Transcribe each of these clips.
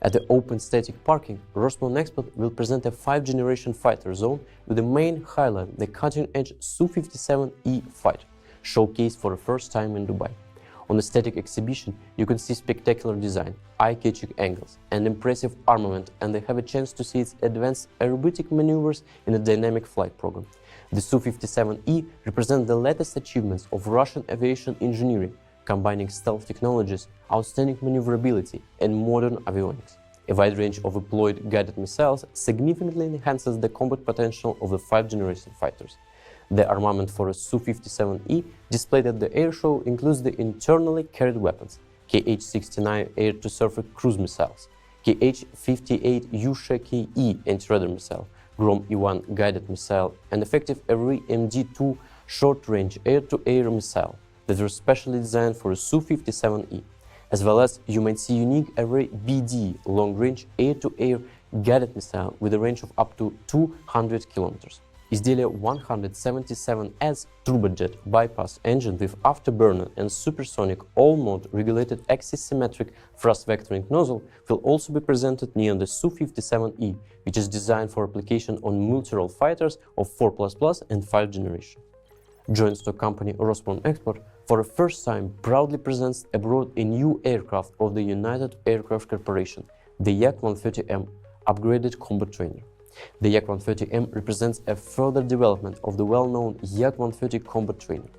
At the open static parking, Rosmonexport will present a 5th-generation fighter zone with the main highlight the cutting-edge Su-57E fighter, showcased for the first time in Dubai. On the static exhibition, you can see spectacular design, eye-catching angles, and impressive armament, and they have a chance to see its advanced aerobatic maneuvers in a dynamic flight program. The Su-57E represents the latest achievements of Russian aviation engineering, combining stealth technologies, outstanding maneuverability, and modern avionics. A wide range of deployed guided missiles significantly enhances the combat potential of the 5th-generation fighters. The armament for a Su-57E displayed at the Airshow includes the internally carried weapons, Kh-69 air-to-surface cruise missiles, Kh-58 Yusha-Ke anti-radar missile, Grom E-1 guided missile, and effective Array MD-2 short-range air-to-air missile that were specially designed for a Su-57E, as well as you might see unique Array BD long-range air-to-air guided missile with a range of up to 200 kilometers. Изделие 177S turbojet bypass engine with afterburner and supersonic all-mode regulated axis-symmetric thrust vectoring nozzle will also be presented near the Su-57E, which is designed for application on multi-role fighters of 4++ and 5th generation. Joint stock company Rosmonexport for the first time proudly presents abroad a new aircraft of the United Aircraft Corporation, the Yak-130M upgraded combat trainer. The Yak-130M represents a further development of the well-known Yak-130 combat trainer.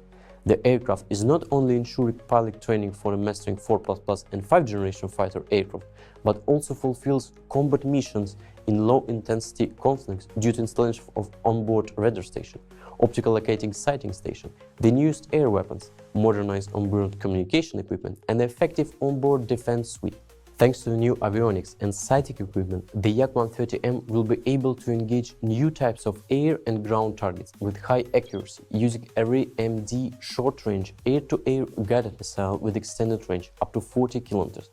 The aircraft is not only ensuring pilot training for mastering 4++ and 5th generation fighter aircraft, but also fulfills combat missions in low-intensity conflicts due to installation of onboard radar station, optical locating sighting station, the newest air weapons, modernized onboard communication equipment, and effective onboard defense suite. Thanks to the new avionics and sighting equipment, the Yak-130M will be able to engage new types of air and ground targets with high accuracy using Array MD short-range air-to-air guided missile with extended range up to 40 km,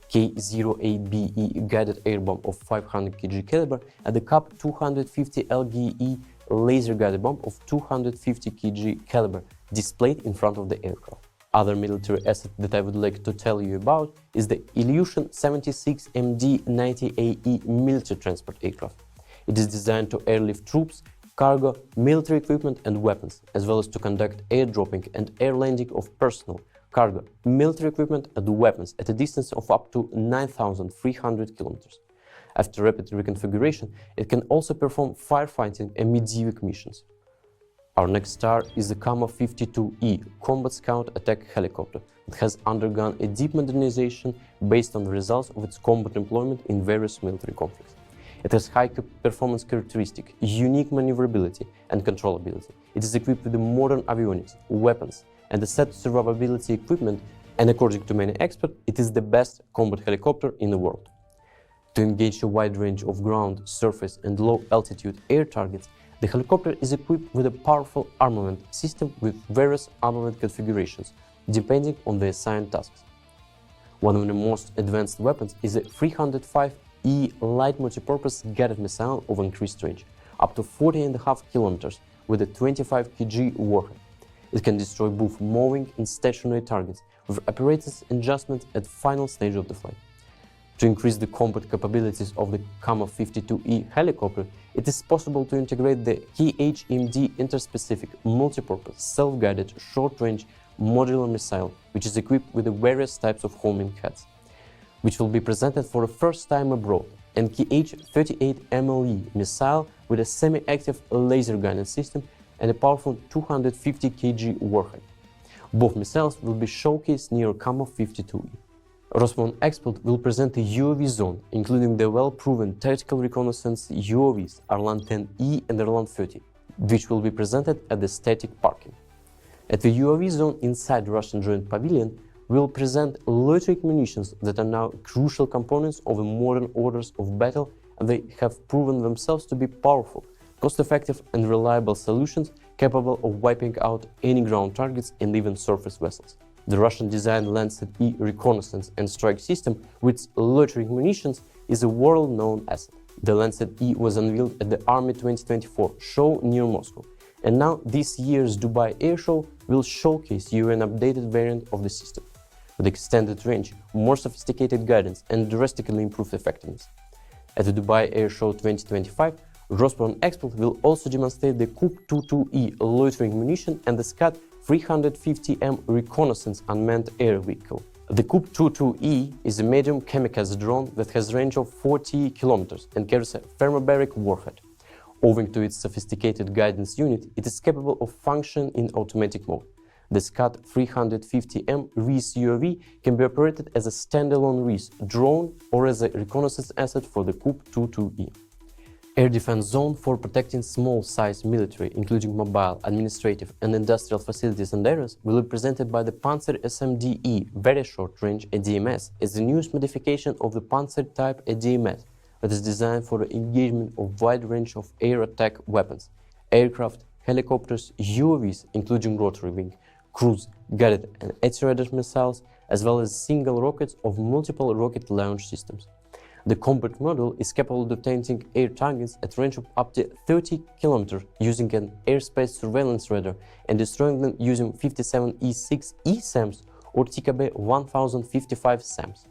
K-08BE guided air bomb of 500 kg caliber, and the KAP 250 LGE laser guided bomb of 250 kg caliber displayed in front of the aircraft. Other military asset that I would like to tell you about is the Ilyushin 76 MD-90AE military transport aircraft. It is designed to airlift troops, cargo, military equipment and weapons, as well as to conduct airdropping and air landing of personnel, cargo, military equipment and weapons at a distance of up to 9,300 kilometers. After rapid reconfiguration, it can also perform firefighting and medevac missions. Our next star is the Kama-52E combat scout attack helicopter that has undergone a deep modernization based on the results of its combat employment in various military conflicts. It has high performance characteristics, unique maneuverability and controllability. It is equipped with modern avionics, weapons, and a set survivability equipment, and according to many experts, it is the best combat helicopter in the world. To engage a wide range of ground, surface, and low-altitude air targets, the helicopter is equipped with a powerful armament system with various armament configurations, depending on the assigned tasks. One of the most advanced weapons is a 305E light multipurpose guided missile of increased range, up to 40.5 km, with a 25 kg warhead. It can destroy both moving and stationary targets, with apparatus adjustment at final stage of the flight. To increase the combat capabilities of the Kama-52E helicopter, it is possible to integrate the KHMD interspecific multipurpose self-guided short-range modular missile, which is equipped with the various types of homing heads, which will be presented for the first time abroad, and KH-38MLE missile with a semi-active laser guidance system and a powerful 250 kg warhead. Both missiles will be showcased near Kama-52E. Rosmonexport will present a UAV zone, including the well-proven tactical reconnaissance UAVs Arlan-10E and Arlan-30, which will be presented at the static parking. At the UAV zone inside Russian Joint Pavilion, we will present loitering munitions that are now crucial components of the modern orders of battle, and they have proven themselves to be powerful, cost-effective and reliable solutions capable of wiping out any ground targets and even surface vessels. The Russian-designed Lancet-E reconnaissance and strike system with its loitering munitions is a world-known asset. The Lancet-E was unveiled at the Army 2024 show near Moscow, and now this year's Dubai Airshow will showcase you an updated variant of the system. with extended range, more sophisticated guidance, and drastically improved effectiveness. At the Dubai Airshow 2025, Rosbron Expert will also demonstrate the Kup-22E loitering munition and the Scud 350M reconnaissance unmanned air vehicle. The Kup-22E is a medium kamikaze drone that has a range of 40 kilometers and carries a thermobaric warhead. Owing to its sophisticated guidance unit, it is capable of functioning in automatic mode. The Scud 350M REES UAV can be operated as a standalone REES drone or as a reconnaissance asset for the Kup-22E. Air defense zone for protecting small-sized military, including mobile, administrative, and industrial facilities and areas, will be presented by the Panzer SMDE Very Short Range ADMS as the newest modification of the Panzer type ADMS that is designed for the engagement of wide range of air attack weapons, aircraft, helicopters, UAVs, including rotary wing, cruise, guided, and anti-radar missiles, as well as single rockets of multiple rocket launch systems. The combat model is capable of detecting air targets at a range of up to 30 km using an airspace surveillance radar and destroying them using 57E6E SAMs or TKB 1055 SAMs.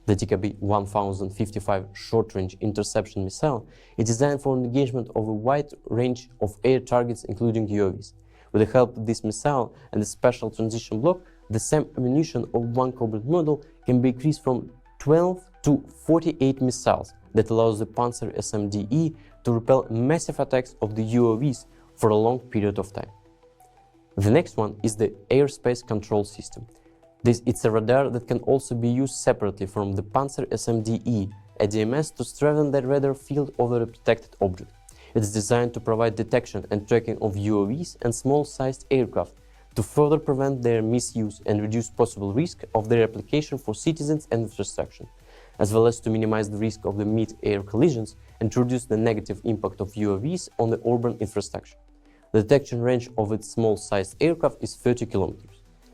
The TKB 1055 short-range interception missile is designed for engagement of a wide range of air targets including UAVs. With the help of this missile and the special transition block, the SAM ammunition of one combat model can be increased from 12 to 48 missiles that allows the Panzer SMDE to repel massive attacks of the UAVs for a long period of time. The next one is the airspace control system. It's a radar that can also be used separately from the Panzer SMDE ADMS to strengthen the radar field over a protected object. It is designed to provide detection and tracking of UAVs and small-sized aircraft to further prevent their misuse and reduce possible risk of their application for citizens and infrastructure, as well as to minimize the risk of the mid-air collisions and to reduce the negative impact of UAVs on the urban infrastructure. The detection range of its small-sized aircraft is 30 km,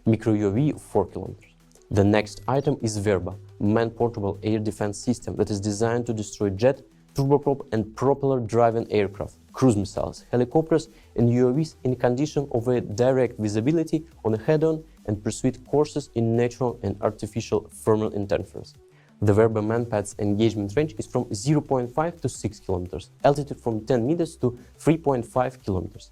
micro-UAV 4 km. The next item is Verba, man-portable air defense system that is designed to destroy jet, turboprop and propeller-driven aircraft, cruise missiles, helicopters and UAVs in condition of a direct visibility on a head-on and pursuit courses in natural and artificial thermal interference. The Verba manpad's engagement range is from 0.5 to 6 km, altitude from 10 meters to 3.5 km.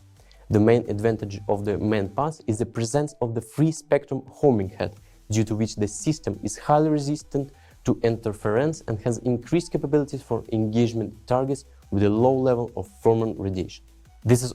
The main advantage of the manpad is the presence of the free-spectrum homing head, due to which the system is highly resistant to interference and has increased capabilities for engagement targets with a low level of thermal radiation. This is